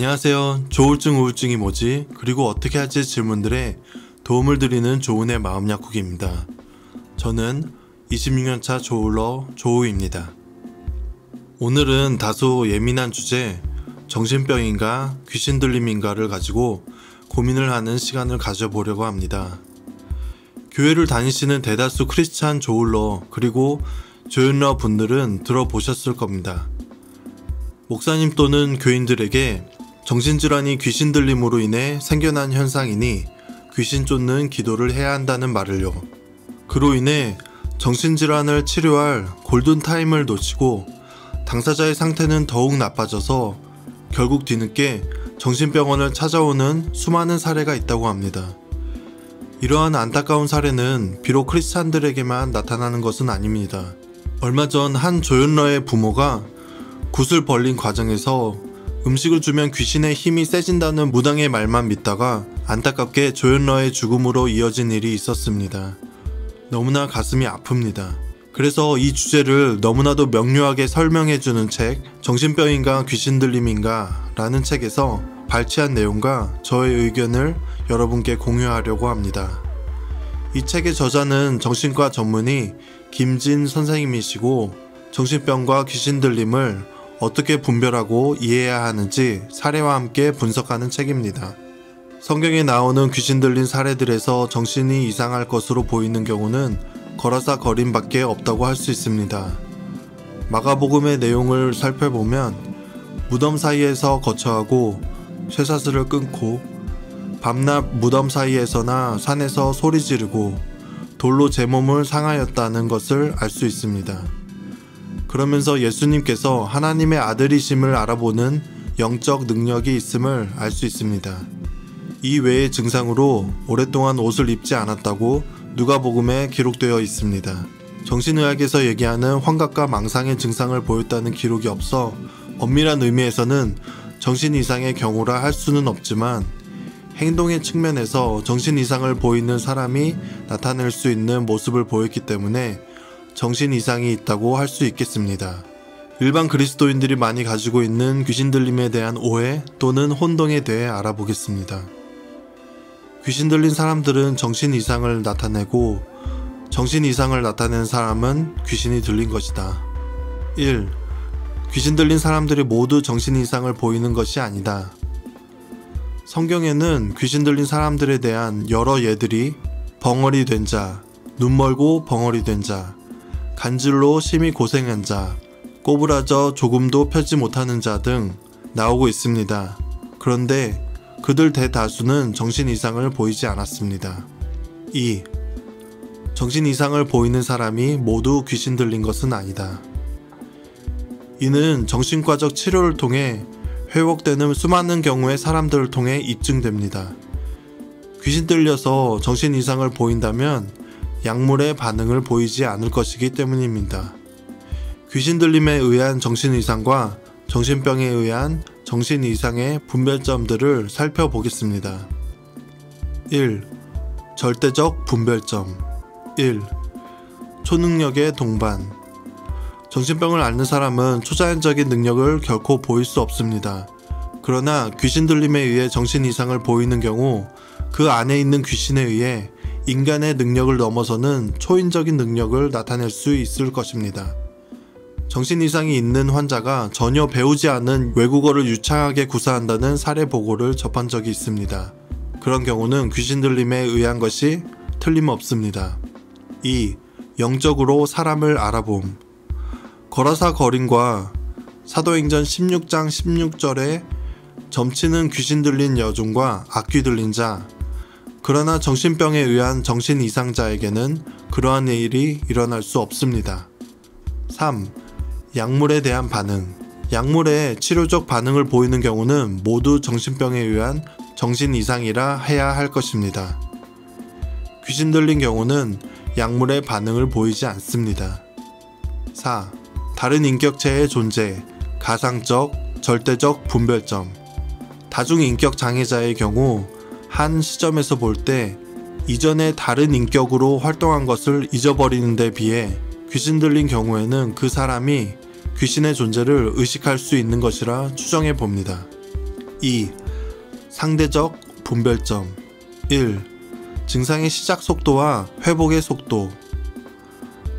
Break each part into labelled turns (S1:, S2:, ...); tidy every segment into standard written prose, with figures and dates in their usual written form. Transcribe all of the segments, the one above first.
S1: 안녕하세요. 조울증, 우울증이 뭐지? 그리고 어떻게 하지? 질문들에 도움을 드리는 조은의 마음약국입니다. 저는 26년차 조울러 조우입니다. 오늘은 다소 예민한 주제, 정신병인가 귀신 들림인가를 가지고 고민을 하는 시간을 가져보려고 합니다. 교회를 다니시는 대다수 크리스찬 조울러 그리고 조연러 분들은 들어보셨을 겁니다. 목사님 또는 교인들에게 정신질환이 귀신 들림으로 인해 생겨난 현상이니 귀신 쫓는 기도를 해야 한다는 말을요. 그로 인해 정신질환을 치료할 골든타임을 놓치고 당사자의 상태는 더욱 나빠져서 결국 뒤늦게 정신병원을 찾아오는 수많은 사례가 있다고 합니다. 이러한 안타까운 사례는 비록 크리스찬들에게만 나타나는 것은 아닙니다. 얼마 전 한 조연러의 부모가 굿을 벌린 과정에서 음식을 주면 귀신의 힘이 세진다는 무당의 말만 믿다가 안타깝게 조연러의 죽음으로 이어진 일이 있었습니다. 너무나 가슴이 아픕니다. 그래서 이 주제를 너무나도 명료하게 설명해주는 책 정신병인가 귀신 들림인가 라는 책에서 발췌한 내용과 저의 의견을 여러분께 공유하려고 합니다. 이 책의 저자는 정신과 전문의 김진 선생님이시고 정신병과 귀신 들림을 어떻게 분별하고 이해해야 하는지 사례와 함께 분석하는 책입니다. 성경에 나오는 귀신 들린 사례들에서 정신이 이상할 것으로 보이는 경우는 거라사 거림밖에 없다고 할 수 있습니다. 마가복음의 내용을 살펴보면 무덤 사이에서 거처하고 쇠사슬을 끊고 밤낮 무덤 사이에서나 산에서 소리 지르고 돌로 제 몸을 상하였다는 것을 알 수 있습니다. 그러면서 예수님께서 하나님의 아들이심을 알아보는 영적 능력이 있음을 알 수 있습니다. 이 외의 증상으로 오랫동안 옷을 입지 않았다고 누가복음에 기록되어 있습니다. 정신의학에서 얘기하는 환각과 망상의 증상을 보였다는 기록이 없어 엄밀한 의미에서는 정신 이상의 경우라 할 수는 없지만 행동의 측면에서 정신 이상을 보이는 사람이 나타낼 수 있는 모습을 보였기 때문에 정신 이상이 있다고 할 수 있겠습니다. 일반 그리스도인들이 많이 가지고 있는 귀신 들림에 대한 오해 또는 혼동에 대해 알아보겠습니다. 귀신 들린 사람들은 정신 이상을 나타내고 정신 이상을 나타내는 사람은 귀신이 들린 것이다. 1. 귀신 들린 사람들이 모두 정신 이상을 보이는 것이 아니다. 성경에는 귀신 들린 사람들에 대한 여러 예들이 벙어리 된 자, 눈 멀고 벙어리 된 자, 간질로 심히 고생한 자, 꼬부라져 조금도 펴지 못하는 자 등 나오고 있습니다. 그런데 그들 대다수는 정신 이상을 보이지 않았습니다. 2. 정신 이상을 보이는 사람이 모두 귀신 들린 것은 아니다. 이는 정신과적 치료를 통해 회복되는 수많은 경우의 사람들을 통해 입증됩니다. 귀신 들려서 정신 이상을 보인다면 약물의 반응을 보이지 않을 것이기 때문입니다. 귀신 들림에 의한 정신 이상과 정신병에 의한 정신 이상의 분별점들을 살펴보겠습니다. 1. 절대적 분별점. 1. 초능력의 동반. 정신병을 앓는 사람은 초자연적인 능력을 결코 보일 수 없습니다. 그러나 귀신 들림에 의해 정신 이상을 보이는 경우 그 안에 있는 귀신에 의해 인간의 능력을 넘어서는 초인적인 능력을 나타낼 수 있을 것입니다. 정신 이상이 있는 환자가 전혀 배우지 않은 외국어를 유창하게 구사한다는 사례 보고를 접한 적이 있습니다. 그런 경우는 귀신 들림에 의한 것이 틀림없습니다. 2. 영적으로 사람을 알아봄. 거라사 거림과 사도행전 16장 16절에 점치는 귀신 들린 여종과 악귀 들린 자, 그러나 정신병에 의한 정신 이상자에게는 그러한 일이 일어날 수 없습니다. 3. 약물에 대한 반응. 약물에 치료적 반응을 보이는 경우는 모두 정신병에 의한 정신 이상이라 해야 할 것입니다. 귀신 들린 경우는 약물의 반응을 보이지 않습니다. 4. 다른 인격체의 존재, 가상적, 절대적 분별점. 다중인격 장애자의 경우 한 시점에서 볼 때 이전에 다른 인격으로 활동한 것을 잊어버리는 데 비해 귀신 들린 경우에는 그 사람이 귀신의 존재를 의식할 수 있는 것이라 추정해 봅니다. 2. 상대적 분별점. 1. 증상의 시작 속도와 회복의 속도.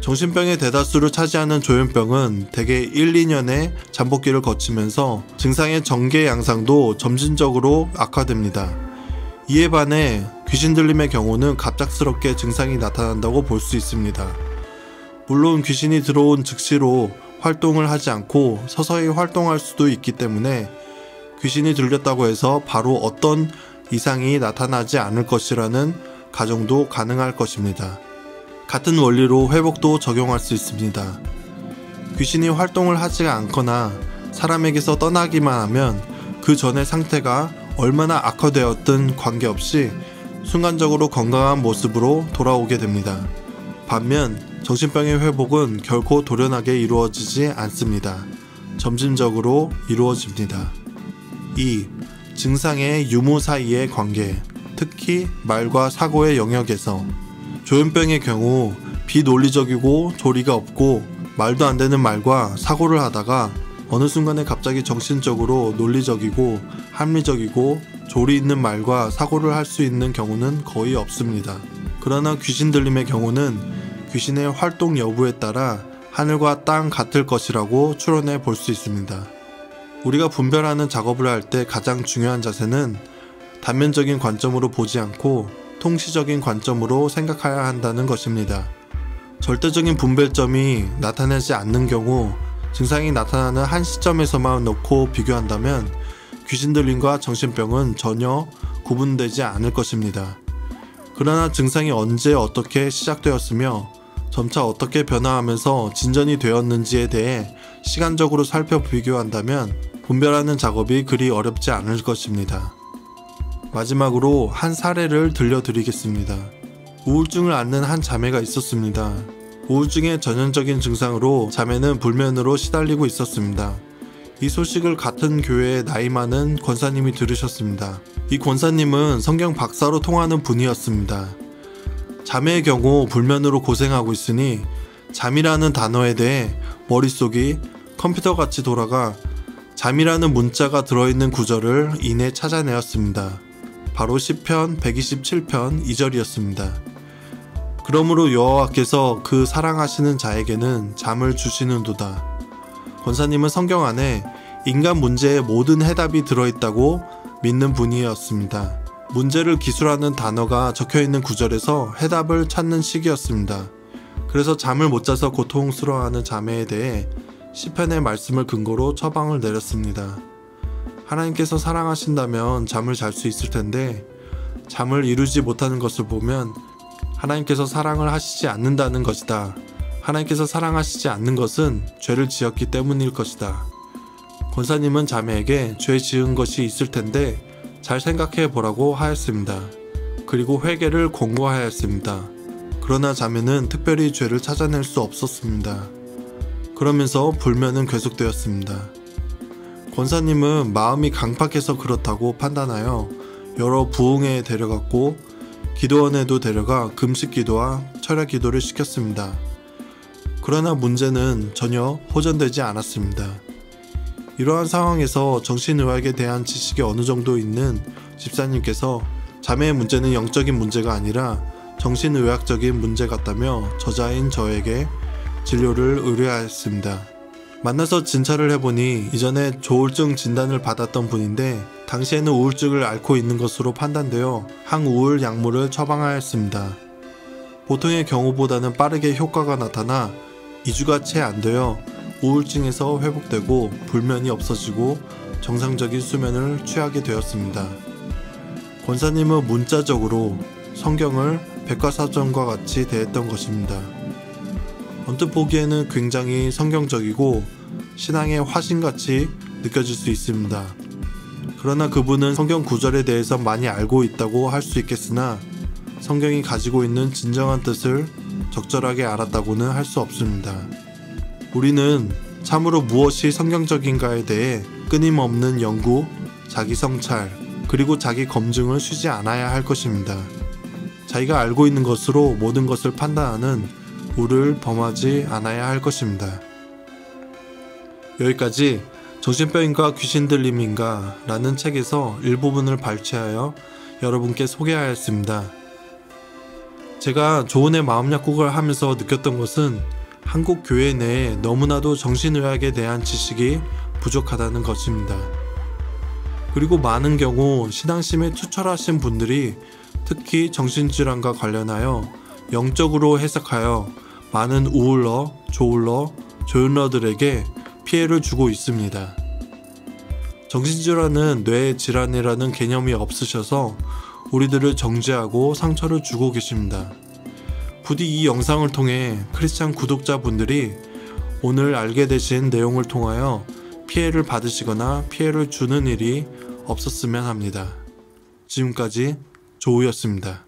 S1: 정신병의 대다수를 차지하는 조현병은 대개 1, 2년의 잠복기를 거치면서 증상의 전개 양상도 점진적으로 악화됩니다. 이에 반해 귀신 들림의 경우는 갑작스럽게 증상이 나타난다고 볼 수 있습니다. 물론 귀신이 들어온 즉시로 활동을 하지 않고 서서히 활동할 수도 있기 때문에 귀신이 들렸다고 해서 바로 어떤 이상이 나타나지 않을 것이라는 가정도 가능할 것입니다. 같은 원리로 회복도 적용할 수 있습니다. 귀신이 활동을 하지 않거나 사람에게서 떠나기만 하면 그 전의 상태가 얼마나 악화되었든 관계없이 순간적으로 건강한 모습으로 돌아오게 됩니다. 반면 정신병의 회복은 결코 돌연하게 이루어지지 않습니다. 점진적으로 이루어집니다. 2. 증상의 유무 사이의 관계, 특히 말과 사고의 영역에서. 조현병의 경우 비논리적이고 조리가 없고 말도 안 되는 말과 사고를 하다가 어느 순간에 갑자기 정신적으로 논리적이고 합리적이고 조리 있는 말과 사고를 할 수 있는 경우는 거의 없습니다. 그러나 귀신 들림의 경우는 귀신의 활동 여부에 따라 하늘과 땅 같을 것이라고 추론해 볼 수 있습니다. 우리가 분별하는 작업을 할 때 가장 중요한 자세는 단면적인 관점으로 보지 않고 통시적인 관점으로 생각해야 한다는 것입니다. 절대적인 분별점이 나타나지 않는 경우 증상이 나타나는 한 시점에서만 놓고 비교한다면 귀신 들림과 정신병은 전혀 구분되지 않을 것입니다. 그러나 증상이 언제 어떻게 시작되었으며 점차 어떻게 변화하면서 진전이 되었는지에 대해 시간적으로 살펴 비교한다면 분별하는 작업이 그리 어렵지 않을 것입니다. 마지막으로 한 사례를 들려드리겠습니다. 우울증을 앓는 한 자매가 있었습니다. 우울증의 전형적인 증상으로 자매는 불면으로 시달리고 있었습니다. 이 소식을 같은 교회의 나이 많은 권사님이 들으셨습니다. 이 권사님은 성경 박사로 통하는 분이었습니다. 자매의 경우 불면으로 고생하고 있으니 잠이라는 단어에 대해 머릿속이 컴퓨터같이 돌아가 잠이라는 문자가 들어있는 구절을 이내 찾아내었습니다. 바로 시편 127편 2절이었습니다. 그러므로 여호와께서 그 사랑하시는 자에게는 잠을 주시는도다. 권사님은 성경 안에 인간 문제의 모든 해답이 들어있다고 믿는 분이었습니다. 문제를 기술하는 단어가 적혀있는 구절에서 해답을 찾는 시기였습니다. 그래서 잠을 못 자서 고통스러워하는 자매에 대해 시편의 말씀을 근거로 처방을 내렸습니다. 하나님께서 사랑하신다면 잠을 잘 수 있을 텐데 잠을 이루지 못하는 것을 보면 하나님께서 사랑을 하시지 않는다는 것이다. 하나님께서 사랑하시지 않는 것은 죄를 지었기 때문일 것이다. 권사님은 자매에게 죄 지은 것이 있을 텐데 잘 생각해 보라고 하였습니다. 그리고 회개를 권고하였습니다. 그러나 자매는 특별히 죄를 찾아낼 수 없었습니다. 그러면서 불면은 계속되었습니다. 권사님은 마음이 강팍해서 그렇다고 판단하여 여러 부흥회에 데려갔고 기도원에도 데려가 금식 기도와 철야 기도를 시켰습니다. 그러나 문제는 전혀 호전되지 않았습니다. 이러한 상황에서 정신의학에 대한 지식이 어느 정도 있는 집사님께서 자매의 문제는 영적인 문제가 아니라 정신의학적인 문제 같다며 저자인 저에게 진료를 의뢰하였습니다. 만나서 진찰을 해보니 이전에 조울증 진단을 받았던 분인데 당시에는 우울증을 앓고 있는 것으로 판단되어 항우울 약물을 처방하였습니다. 보통의 경우보다는 빠르게 효과가 나타나 2주가 채 안 되어 우울증에서 회복되고 불면이 없어지고 정상적인 수면을 취하게 되었습니다. 권사님은 문자적으로 성경을 백과사전과 같이 대했던 것입니다. 언뜻 보기에는 굉장히 성경적이고 신앙의 화신같이 느껴질 수 있습니다. 그러나 그분은 성경 구절에 대해서 많이 알고 있다고 할 수 있겠으나 성경이 가지고 있는 진정한 뜻을 적절하게 알았다고는 할 수 없습니다. 우리는 참으로 무엇이 성경적인가에 대해 끊임없는 연구, 자기 성찰, 그리고 자기 검증을 쉬지 않아야 할 것입니다. 자기가 알고 있는 것으로 모든 것을 판단하는 우를 범하지 않아야 할 것입니다. 여기까지 정신병인가 귀신 들림인가 라는 책에서 일부분을 발췌하여 여러분께 소개하였습니다. 제가 조은의 마음약국을 하면서 느꼈던 것은 한국 교회 내에 너무나도 정신의학에 대한 지식이 부족하다는 것입니다. 그리고 많은 경우 신앙심에 투철하신 분들이 특히 정신질환과 관련하여 영적으로 해석하여 많은 우울러, 조울러, 조현러들에게 피해를 주고 있습니다. 정신질환은 뇌의 질환이라는 개념이 없으셔서 우리들을 정죄하고 상처를 주고 계십니다. 부디 이 영상을 통해 크리스찬 구독자분들이 오늘 알게 되신 내용을 통하여 피해를 받으시거나 피해를 주는 일이 없었으면 합니다. 지금까지 조우였습니다.